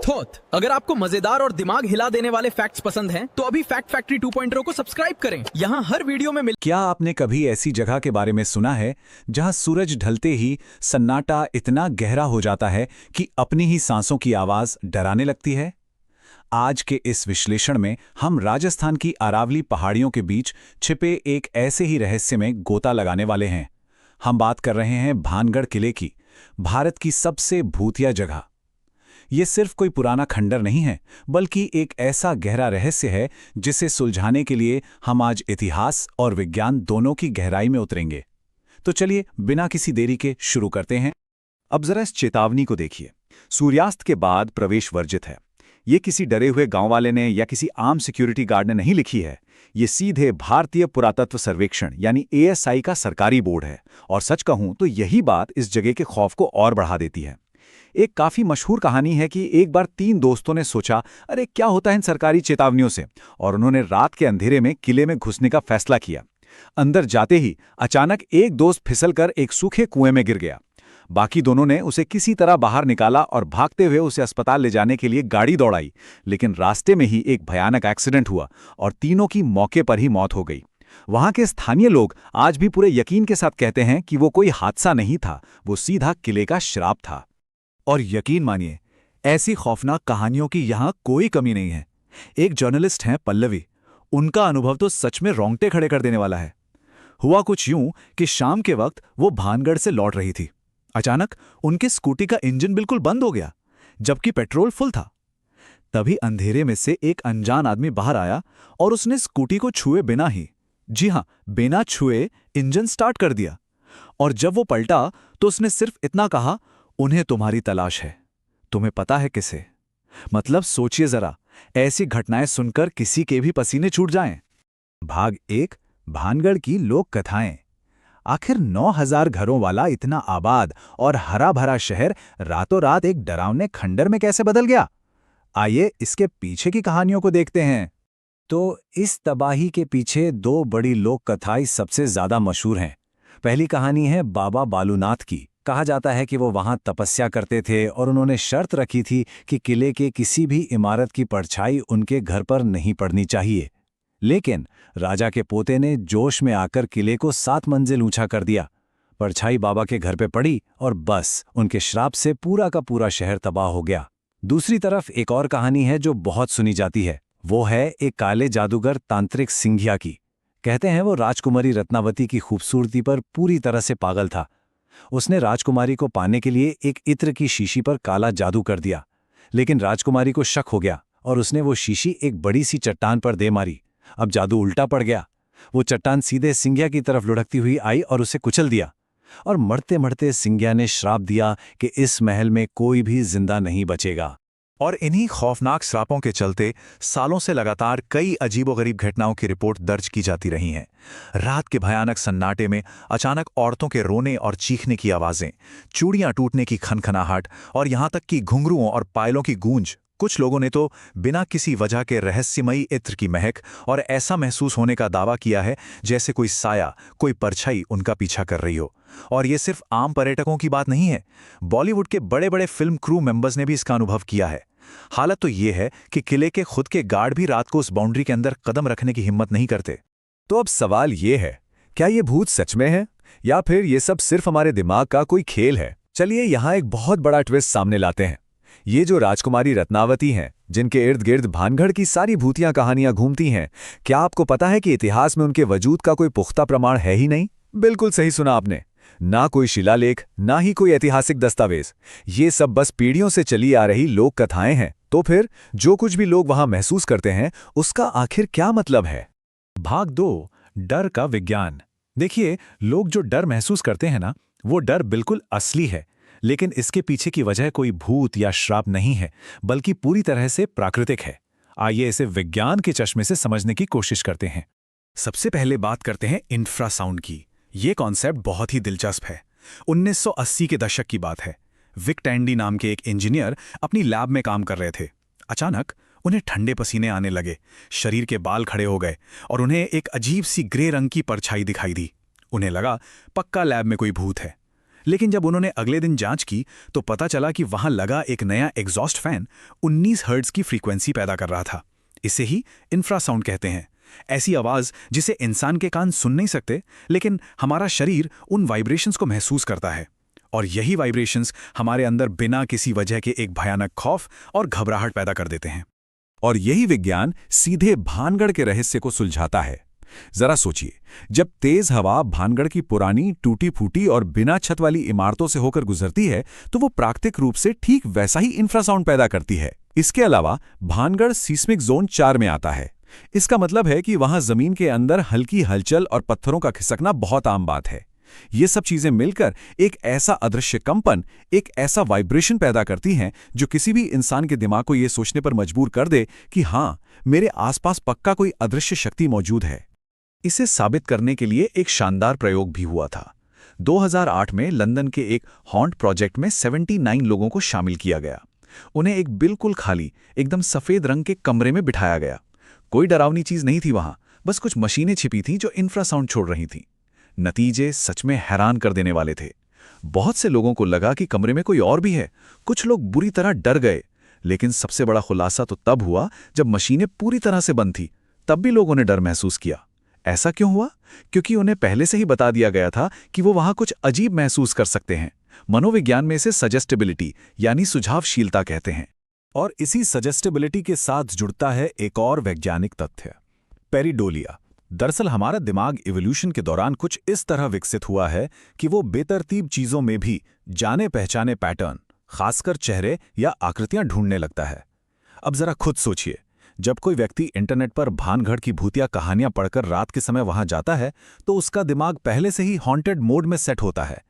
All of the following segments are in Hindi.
थोथ। अगर आपको मजेदार और दिमाग हिला देने वाले फैक्ट्स पसंद हैं, तो अभी फैक्ट फैक्ट्री 2.0 को सब्सक्राइब करें। यहाँ हर वीडियो में क्या आपने कभी ऐसी जगह के बारे में सुना है जहां सूरज ढलते ही सन्नाटा इतना गहरा हो जाता है कि अपनी ही सांसों की आवाज डराने लगती है? आज के इस विश्लेषण में हम राजस्थान की अरावली पहाड़ियों के बीच छिपे एक ऐसे ही रहस्य में गोता लगाने वाले हैं। हम बात कर रहे हैं भानगढ़ किले की, भारत की सबसे भूतिया जगह। ये सिर्फ कोई पुराना खंडर नहीं है, बल्कि एक ऐसा गहरा रहस्य है जिसे सुलझाने के लिए हम आज इतिहास और विज्ञान दोनों की गहराई में उतरेंगे। तो चलिए बिना किसी देरी के शुरू करते हैं। अब जरा इस चेतावनी को देखिए। सूर्यास्त के बाद प्रवेश वर्जित है। ये किसी डरे हुए गांव वाले ने या किसी आम सिक्योरिटी गार्ड ने नहीं लिखी है। ये सीधे भारतीय पुरातत्व सर्वेक्षण यानी ASI का सरकारी बोर्ड है। और सच कहूं तो यही बात इस जगह के खौफ को और बढ़ा देती है। एक काफी मशहूर कहानी है कि एक बार 3 दोस्तों ने सोचा, अरे क्या होता है इन सरकारी चेतावनियों से, और उन्होंने रात के अंधेरे में किले में घुसने का फैसला किया। अंदर जाते ही अचानक एक दोस्त फिसलकर एक सूखे कुएं में गिर गया। बाकी दोनों ने उसे किसी तरह बाहर निकाला और भागते हुए उसे अस्पताल ले जाने के लिए गाड़ी दौड़ाई, लेकिन रास्ते में ही एक भयानक एक्सीडेंट हुआ और तीनों की मौके पर ही मौत हो गई। वहां के स्थानीय लोग आज भी पूरे यकीन के साथ कहते हैं कि वो कोई हादसा नहीं था, वो सीधा किले का श्राप था। और यकीन मानिए, ऐसी खौफनाक कहानियों की यहां कोई कमी नहीं है। एक जर्नलिस्ट हैं पल्लवी, उनका अनुभव तो सच में रोंगटे खड़े कर देने वाला है। हुआ कुछ यूं कि शाम के वक्त वो भानगढ़ से लौट रही थी। अचानक उनके स्कूटी का इंजन बिल्कुल बंद हो गया, जबकि पेट्रोल फुल था। तभी अंधेरे में से एक अनजान आदमी बाहर आया और उसने स्कूटी को छुए बिना ही, जी हां, बिना छुए इंजन स्टार्ट कर दिया। और जब वो पलटा तो उसने सिर्फ इतना कहा, उन्हें तुम्हारी तलाश है। तुम्हें पता है किसे? मतलब सोचिए जरा, ऐसी घटनाएं सुनकर किसी के भी पसीने छूट जाएं। भाग 1, भानगढ़ की लोक कथाएं। आखिर 9000 घरों वाला इतना आबाद और हरा भरा शहर रातों रात एक डरावने खंडर में कैसे बदल गया? आइए इसके पीछे की कहानियों को देखते हैं। तो इस तबाही के पीछे 2 बड़ी लोक कथाएं सबसे ज्यादा मशहूर हैं। पहली कहानी है बाबा बालूनाथ की। कहा जाता है कि वो वहां तपस्या करते थे और उन्होंने शर्त रखी थी कि किले के किसी भी इमारत की परछाई उनके घर पर नहीं पड़नी चाहिए। लेकिन राजा के पोते ने जोश में आकर किले को 7 मंजिल ऊंचा कर दिया। परछाई बाबा के घर पे पड़ी और बस उनके श्राप से पूरा का पूरा शहर तबाह हो गया। दूसरी तरफ एक और कहानी है जो बहुत सुनी जाती है। वो है एक काले जादूगर तांत्रिक सिंघिया की। कहते हैं वो राजकुमारी रत्नावती की खूबसूरती पर पूरी तरह से पागल था। उसने राजकुमारी को पाने के लिए एक इत्र की शीशी पर काला जादू कर दिया, लेकिन राजकुमारी को शक हो गया और उसने वो शीशी एक बड़ी सी चट्टान पर दे मारी। अब जादू उल्टा पड़ गया। वो चट्टान सीधे सिंघिया की तरफ लुढ़कती हुई आई और उसे कुचल दिया। और मरते मरते सिंघिया ने श्राप दिया कि इस महल में कोई भी जिंदा नहीं बचेगा। और इन्हीं खौफनाक श्रापों के चलते सालों से लगातार कई अजीबोगरीब घटनाओं की रिपोर्ट दर्ज की जाती रही हैं। रात के भयानक सन्नाटे में अचानक औरतों के रोने और चीखने की आवाजें, चूड़ियां टूटने की खनखनाहट और यहां तक कि घुंघरुओं और पायलों की गूंज। कुछ लोगों ने तो बिना किसी वजह के रहस्यमयी इत्र की महक और ऐसा महसूस होने का दावा किया है जैसे कोई साया, कोई परछाई उनका पीछा कर रही हो। और ये सिर्फ आम पर्यटकों की बात नहीं है, बॉलीवुड के बड़े बड़े फिल्म क्रू मेंबर्स ने भी इसका अनुभव किया है। हालत तो ये है कि किले के खुद के गार्ड भी रात को उस बाउंड्री के अंदर कदम रखने की हिम्मत नहीं करते। तो अब सवाल ये है, क्या ये भूत सच में है या फिर ये सब सिर्फ हमारे दिमाग का कोई खेल है? चलिए यहाँ एक बहुत बड़ा ट्विस्ट सामने लाते हैं। ये जो राजकुमारी रत्नावती हैं, जिनके इर्द गिर्द भानगढ़ की सारी भूतियां कहानियां घूमती हैं, क्या आपको पता है कि इतिहास में उनके वजूद का कोई पुख्ता प्रमाण है ही नहीं? बिल्कुल सही सुना आपने। ना कोई शिलालेख, ना ही कोई ऐतिहासिक दस्तावेज। ये सब बस पीढ़ियों से चली आ रही लोक कथाएं हैं। तो फिर जो कुछ भी लोग वहां महसूस करते हैं, उसका आखिर क्या मतलब है? भाग 2, डर का विज्ञान। देखिए, लोग जो डर महसूस करते हैं ना, वो डर बिल्कुल असली है, लेकिन इसके पीछे की वजह कोई भूत या श्राप नहीं है, बल्कि पूरी तरह से प्राकृतिक है। आइए इसे विज्ञान के चश्मे से समझने की कोशिश करते हैं। सबसे पहले बात करते हैं इंफ्रासाउंड की। ये कॉन्सेप्ट बहुत ही दिलचस्प है। 1980 के दशक की बात है। विक टैंडी नाम के एक इंजीनियर अपनी लैब में काम कर रहे थे। अचानक उन्हें ठंडे पसीने आने लगे, शरीर के बाल खड़े हो गए और उन्हें एक अजीब सी ग्रे रंग की परछाई दिखाई दी। उन्हें लगा पक्का लैब में कोई भूत है। लेकिन जब उन्होंने अगले दिन जांच की तो पता चला कि वहां लगा एक नया एग्जॉस्ट फैन 19 हर्ट्ज की फ्रीक्वेंसी पैदा कर रहा था। इसे ही इंफ्रासाउंड कहते हैं। ऐसी आवाज जिसे इंसान के कान सुन नहीं सकते, लेकिन हमारा शरीर उन वाइब्रेशंस को महसूस करता है। और यही वाइब्रेशंस हमारे अंदर बिना किसी वजह के एक भयानक खौफ और घबराहट पैदा कर देते हैं। और यही विज्ञान सीधे भानगढ़ के रहस्य को सुलझाता है। जरा सोचिए, जब तेज हवा भानगढ़ की पुरानी टूटी फूटी और बिना छत वाली इमारतों से होकर गुजरती है तो वो प्राकृतिक रूप से ठीक वैसा ही इंफ्रासाउंड पैदा करती है। इसके अलावा भानगढ़ सीस्मिक जोन 4 में आता है। इसका मतलब है कि वहां जमीन के अंदर हल्की हलचल और पत्थरों का खिसकना बहुत आम बात है। ये सब चीजें मिलकर एक ऐसा अदृश्य कंपन, एक ऐसा वाइब्रेशन पैदा करती हैं जो किसी भी इंसान के दिमाग को ये सोचने पर मजबूर कर दे कि हाँ, मेरे आसपास पक्का कोई अदृश्य शक्ति मौजूद है। इसे साबित करने के लिए एक शानदार प्रयोग भी हुआ था। 2008 में लंदन के एक हॉन्ट प्रोजेक्ट में 79 लोगों को शामिल किया गया। उन्हें एक बिल्कुल खाली, एकदम सफेद रंग के कमरे में बिठाया गया। कोई डरावनी चीज नहीं थी वहां, बस कुछ मशीनें छिपी थीं जो इंफ्रासाउंड छोड़ रही थीं। नतीजे सच में हैरान कर देने वाले थे। बहुत से लोगों को लगा कि कमरे में कोई और भी है। कुछ लोग बुरी तरह डर गए, लेकिन सबसे बड़ा खुलासा तो तब हुआ जब मशीनें पूरी तरह से बंद थी। तब भी लोगों ने डर महसूस किया। ऐसा क्यों हुआ? क्योंकि उन्हें पहले से ही बता दिया गया था कि वो वहां कुछ अजीब महसूस कर सकते हैं। मनोविज्ञान में इसे सजेस्टेबिलिटी यानी सुझावशीलता कहते हैं। और इसी सजेस्टेबिलिटी के साथ जुड़ता है एक और वैज्ञानिक तथ्य, पेरिडोलिया। दरअसल हमारा दिमाग इवोल्यूशन के दौरान कुछ इस तरह विकसित हुआ है कि वो बेतरतीब चीजों में भी जाने पहचाने पैटर्न, खासकर चेहरे या आकृतियां ढूंढने लगता है। अब जरा खुद सोचिए, जब कोई व्यक्ति इंटरनेट पर भानगढ़ की भूतिया कहानियां पढ़कर रात के समय वहां जाता है तो उसका दिमाग पहले से ही हॉन्टेड मोड में सेट होता है।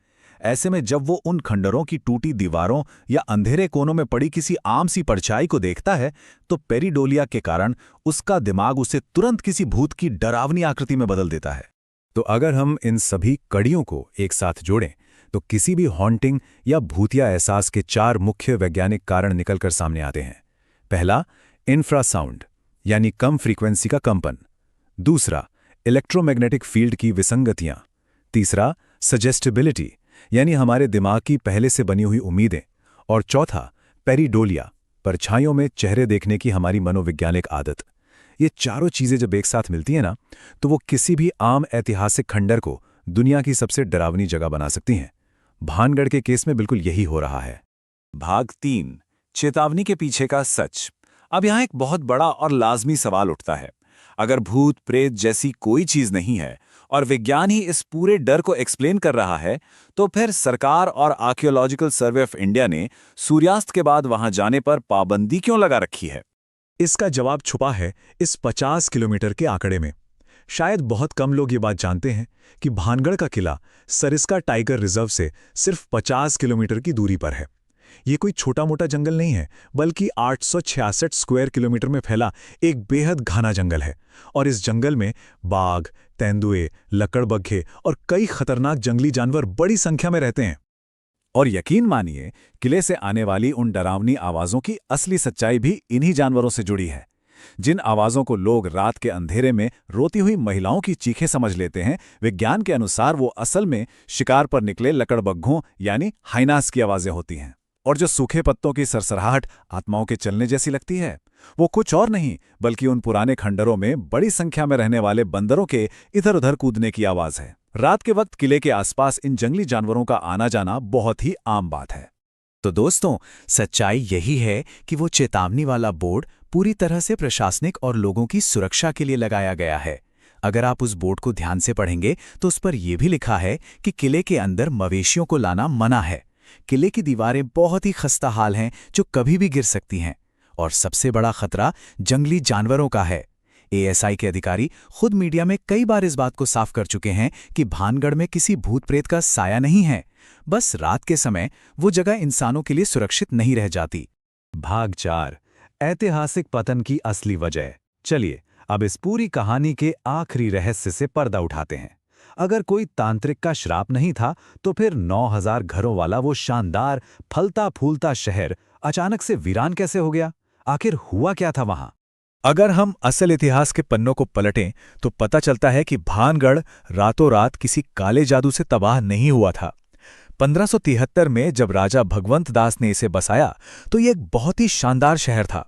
ऐसे में जब वो उन खंडरों की टूटी दीवारों या अंधेरे कोनों में पड़ी किसी आम सी परछाई को देखता है तो पेरिडोलिया के कारण उसका दिमाग उसे तुरंत किसी भूत की डरावनी आकृति में बदल देता है। तो अगर हम इन सभी कड़ियों को एक साथ जोड़ें तो किसी भी हॉन्टिंग या भूतिया एहसास के 4 मुख्य वैज्ञानिक कारण निकलकर सामने आते हैं। पहला, इंफ्रासाउंड यानी कम फ्रीक्वेंसी का कंपन। दूसरा, इलेक्ट्रोमैग्नेटिक फील्ड की विसंगतियां। तीसरा, सजेस्टेबिलिटी यानी हमारे दिमाग की पहले से बनी हुई उम्मीदें। और चौथा, पेरिडोलिया, परछाइयों में चेहरे देखने की हमारी मनोवैज्ञानिक आदत। ये चारों चीजें जब एक साथ मिलती हैं ना, तो वो किसी भी आम ऐतिहासिक खंडर को दुनिया की सबसे डरावनी जगह बना सकती हैं। भानगढ़ के केस में बिल्कुल यही हो रहा है। भाग 3, चेतावनी के पीछे का सच। अब यहाँ एक बहुत बड़ा और लाजमी सवाल उठता है। अगर भूत प्रेत जैसी कोई चीज नहीं है और विज्ञान ही इस पूरे डर को एक्सप्लेन कर रहा है, तो फिर सरकार और आर्कियोलॉजिकल सर्वे ऑफ इंडिया ने सूर्यास्त के बाद वहां जाने पर पाबंदी क्यों लगा रखी है? इसका जवाब छुपा है इस 50 किलोमीटर के आंकड़े में। शायद बहुत कम लोग ये बात जानते हैं कि भानगढ़ का किला सरिस्का टाइगर रिजर्व से सिर्फ 50 किलोमीटर की दूरी पर है। ये कोई छोटा मोटा जंगल नहीं है, बल्कि 866 स्क्वायर किलोमीटर में फैला एक बेहद घना जंगल है। और इस जंगल में बाघ, तेंदुए, लकड़बग्घे और कई खतरनाक जंगली जानवर बड़ी संख्या में रहते हैं। और यकीन मानिए, किले से आने वाली उन डरावनी आवाजों की असली सच्चाई भी इन्हीं जानवरों से जुड़ी है। जिन आवाजों को लोग रात के अंधेरे में रोती हुई महिलाओं की चीखें समझ लेते हैं, विज्ञान के अनुसार वो असल में शिकार पर निकले लकड़बग्घों यानी हाइनास की आवाजें होती हैं। और जो सूखे पत्तों की सरसराहट आत्माओं के चलने जैसी लगती है, वो कुछ और नहीं बल्कि उन पुराने खंडरों में बड़ी संख्या में रहने वाले बंदरों के इधर उधर कूदने की आवाज है। रात के वक्त किले के आसपास इन जंगली जानवरों का आना जाना बहुत ही आम बात है। तो दोस्तों, सच्चाई यही है कि वो चेतावनी वाला बोर्ड पूरी तरह से प्रशासनिक और लोगों की सुरक्षा के लिए लगाया गया है। अगर आप उस बोर्ड को ध्यान से पढ़ेंगे तो उस पर यह भी लिखा है कि किले के अंदर मवेशियों को लाना मना है। किले की दीवारें बहुत ही खस्ता हाल हैं जो कभी भी गिर सकती हैं। और सबसे बड़ा खतरा जंगली जानवरों का है। एएसआई के अधिकारी खुद मीडिया में कई बार इस बात को साफ कर चुके हैं कि भानगढ़ में किसी भूत प्रेत का साया नहीं है। बस रात के समय वो जगह इंसानों के लिए सुरक्षित नहीं रह जाती। भाग 4, ऐतिहासिक पतन की असली वजह। चलिए अब इस पूरी कहानी के आखिरी रहस्य से पर्दा उठाते हैं। अगर कोई तांत्रिक का श्राप नहीं था तो फिर 9000 घरों वाला वो शानदार फलता फूलता शहर अचानक से वीरान कैसे हो गया? आखिर हुआ क्या था वहां? अगर हम असल इतिहास के पन्नों को पलटें तो पता चलता है कि भानगढ़ रातों रात किसी काले जादू से तबाह नहीं हुआ था। 1573 में जब राजा भगवंत दास ने इसे बसाया तो ये एक बहुत ही शानदार शहर था।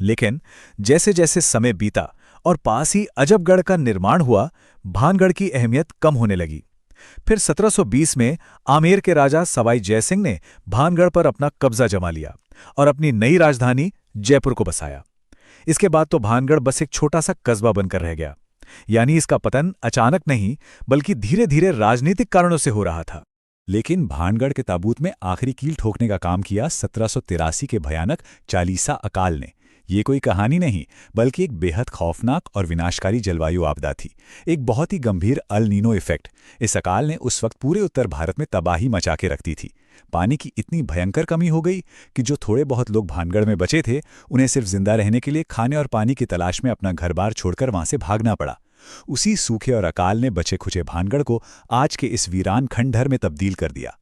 लेकिन जैसे जैसे समय बीता और पास ही अजबगढ़ का निर्माण हुआ, भानगढ़ की अहमियत कम होने लगी। फिर 1720 में आमेर के राजा सवाई जयसिंह ने भानगढ़ पर अपना कब्जा जमा लिया और अपनी नई राजधानी जयपुर को बसाया। इसके बाद तो भानगढ़ बस एक छोटा सा कस्बा बनकर रह गया। यानी इसका पतन अचानक नहीं, बल्कि धीरे धीरे राजनीतिक कारणों से हो रहा था। लेकिन भानगढ़ के ताबूत में आखिरी कील ठोकने का काम किया 1783 के भयानक चालीसा अकाल ने। ये कोई कहानी नहीं, बल्कि एक बेहद खौफनाक और विनाशकारी जलवायु आपदा थी, एक बहुत ही गंभीर अल नीनो इफेक्ट। इस अकाल ने उस वक्त पूरे उत्तर भारत में तबाही मचा के रखती थी। पानी की इतनी भयंकर कमी हो गई कि जो थोड़े बहुत लोग भानगढ़ में बचे थे, उन्हें सिर्फ जिंदा रहने के लिए खाने और पानी की तलाश में अपना घर बार छोड़कर वहां से भागना पड़ा। उसी सूखे और अकाल ने बचे खुचे भानगढ़ को आज के इस वीरान खंडहर में तब्दील कर दिया।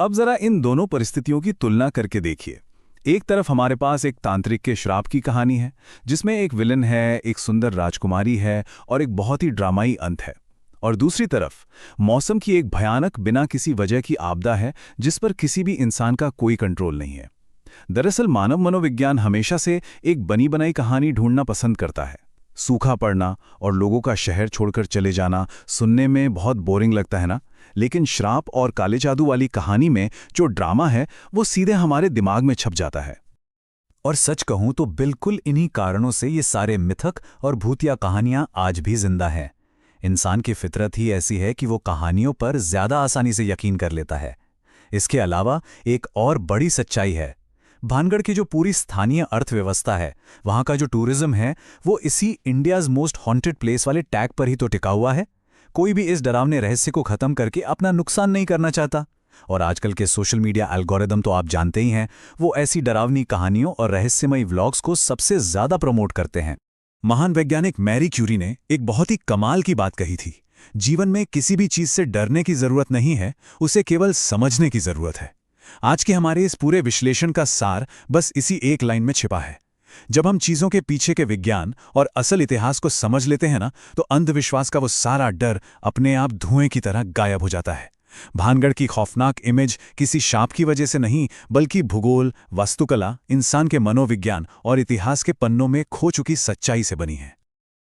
अब जरा इन दोनों परिस्थितियों की तुलना करके देखिए। एक तरफ हमारे पास एक तांत्रिक के श्राप की कहानी है, जिसमें एक विलन है, एक सुंदर राजकुमारी है और एक बहुत ही ड्रामाई अंत है। और दूसरी तरफ मौसम की एक भयानक बिना किसी वजह की आपदा है, जिस पर किसी भी इंसान का कोई कंट्रोल नहीं है। दरअसल मानव मनोविज्ञान हमेशा से एक बनी बनाई कहानी ढूंढना पसंद करता है। सूखा पड़ना और लोगों का शहर छोड़कर चले जाना सुनने में बहुत बोरिंग लगता है ना, लेकिन श्राप और काले जादू वाली कहानी में जो ड्रामा है वो सीधे हमारे दिमाग में छप जाता है। और सच कहूं तो बिल्कुल इन्हीं कारणों से ये सारे मिथक और भूतिया कहानियां आज भी जिंदा हैं। इंसान की फितरत ही ऐसी है कि वो कहानियों पर ज्यादा आसानी से यकीन कर लेता है। इसके अलावा एक और बड़ी सच्चाई है। भानगढ़ की जो पूरी स्थानीय अर्थव्यवस्था है, वहां का जो टूरिज्म है, वो इसी इंडियाज मोस्ट हॉन्टेड प्लेस वाले टैग पर ही तो टिका हुआ है। कोई भी इस डरावने रहस्य को खत्म करके अपना नुकसान नहीं करना चाहता। और आजकल के सोशल मीडिया एल्गोरिदम तो आप जानते ही हैं, वो ऐसी डरावनी कहानियों और रहस्यमयी व्लॉग्स को सबसे ज्यादा प्रमोट करते हैं। महान वैज्ञानिक मैरी क्यूरी ने एक बहुत ही कमाल की बात कही थी। जीवन में किसी भी चीज से डरने की जरूरत नहीं है, उसे केवल समझने की जरूरत है। आज के हमारे इस पूरे विश्लेषण का सार बस इसी एक लाइन में छिपा है। जब हम चीजों के पीछे के विज्ञान और असल इतिहास को समझ लेते हैं ना, तो अंधविश्वास का वो सारा डर अपने आप धुएं की तरह गायब हो जाता है। भानगढ़ की खौफनाक इमेज किसी शाप की वजह से नहीं, बल्कि भूगोल, वास्तुकला, इंसान के मनोविज्ञान और इतिहास के पन्नों में खो चुकी सच्चाई से बनी है।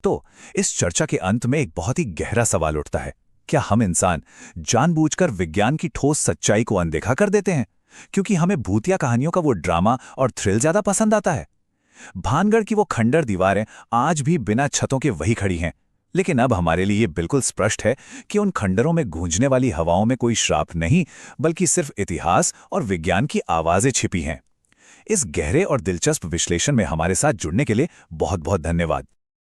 तो इस चर्चा के अंत में एक बहुत ही गहरा सवाल उठता है, क्या हम इंसान जानबूझकर विज्ञान की ठोस सच्चाई को अनदेखा कर देते हैं, क्योंकि हमें भूतिया कहानियों का वो ड्रामा और थ्रिल ज्यादा पसंद आता है? भानगढ़ की वो खंडर दीवारें आज भी बिना छतों के वही खड़ी हैं, लेकिन अब हमारे लिए ये बिल्कुल स्पष्ट है कि उन खंडरों में गूंजने वाली हवाओं में कोई श्राप नहीं, बल्कि सिर्फ इतिहास और विज्ञान की आवाजें छिपी हैं। इस गहरे और दिलचस्प विश्लेषण में हमारे साथ जुड़ने के लिए बहुत बहुत धन्यवाद।